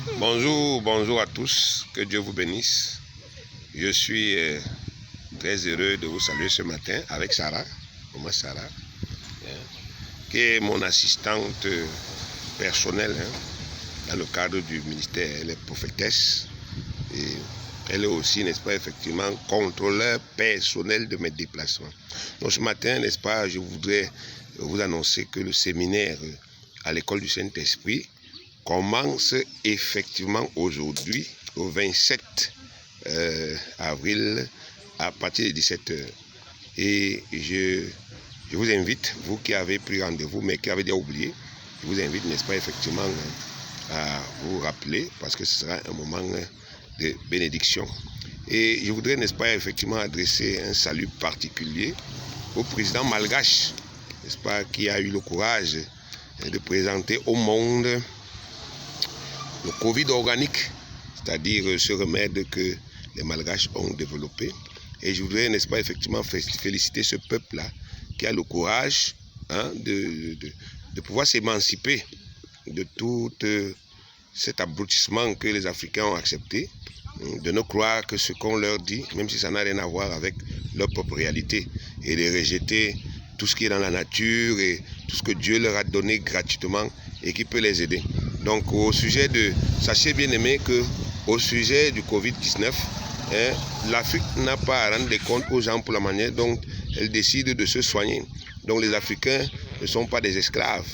Bonjour à tous, que Dieu vous bénisse. Je suis très heureux de vous saluer ce matin avec Sarah, Sarah, qui est mon assistante personnelle dans le cadre du ministère. Elle est prophétesse et elle est aussi, n'est-ce pas, effectivement, contrôleur personnel de mes déplacements. Donc ce matin, n'est-ce pas, je voudrais vous annoncer que le séminaire à l'école du Saint-Esprit commence effectivement aujourd'hui, au 27 avril, à partir de 17h. Et je vous invite, vous qui avez pris rendez-vous, mais qui avez déjà oublié, je vous invite, n'est-ce pas, effectivement, à vous rappeler, parce que ce sera un moment de bénédiction. Et je voudrais, n'est-ce pas, effectivement, adresser un salut particulier au président malgache, n'est-ce pas, qui a eu le courage de présenter au monde le Covid organique, c'est-à-dire ce remède que les Malgaches ont développé. Et je voudrais, n'est-ce pas, effectivement féliciter ce peuple-là qui a le courage de pouvoir s'émanciper de tout cet abrutissement que les Africains ont accepté, de ne croire que ce qu'on leur dit, même si ça n'a rien à voir avec leur propre réalité, et de rejeter tout ce qui est dans la nature et tout ce que Dieu leur a donné gratuitement et qui peut les aider. Donc au sujet de, sachez bien aimé que au sujet du Covid-19, l'Afrique n'a pas à rendre des comptes aux gens pour la manière dont elle décide de se soigner. Donc les Africains ne sont pas des esclaves.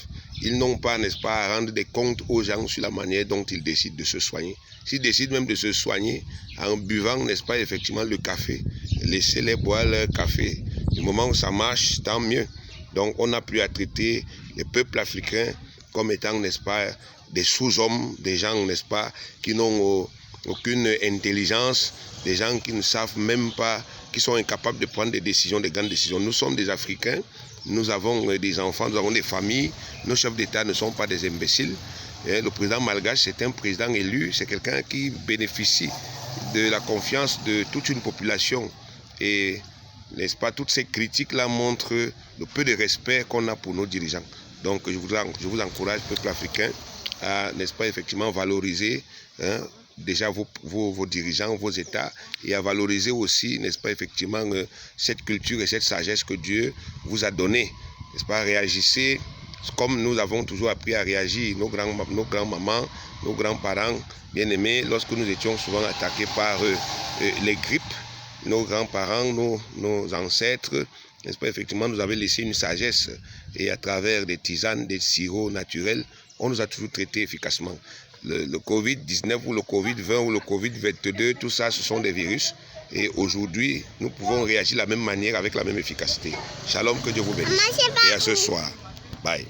Ils n'ont pas, n'est-ce pas, à rendre des comptes aux gens sur la manière dont ils décident de se soigner. S'ils décident même de se soigner en buvant, n'est-ce pas, effectivement, le café, laissez-les boire leur café. Du moment où ça marche, tant mieux. Donc on n'a plus à traiter les peuples africains comme étant, n'est-ce pas, des sous-hommes, des gens, n'est-ce pas, qui n'ont aucune intelligence, des gens qui ne savent même pas, qui sont incapables de prendre des décisions, des grandes décisions. Nous sommes des Africains, nous avons des enfants, nous avons des familles, nos chefs d'État ne sont pas des imbéciles. Le président malgache, c'est un président élu, c'est quelqu'un qui bénéficie de la confiance de toute une population. Et, n'est-ce pas, toutes ces critiques-là montrent le peu de respect qu'on a pour nos dirigeants. Donc je vous encourage, peuple africain, à, n'est-ce pas, effectivement valoriser déjà vos dirigeants, vos États, et à valoriser aussi, n'est-ce pas, effectivement, cette culture et cette sagesse que Dieu vous a donnée. N'est-ce pas, réagissez comme nous avons toujours appris à réagir, nos grands-mamans, nos grands-parents, bien-aimés, lorsque nous étions souvent attaqués par les grippes, nos grands-parents, nos ancêtres, n'est-ce pas, effectivement, nous avaient laissé une sagesse, et à travers des tisanes, des sirops naturels, on nous a toujours traités efficacement. Le Covid-19 ou le Covid-20 ou le Covid-22, tout ça, ce sont des virus. Et aujourd'hui, nous pouvons réagir de la même manière avec la même efficacité. Shalom, que Dieu vous bénisse. Et à ce soir. Bye.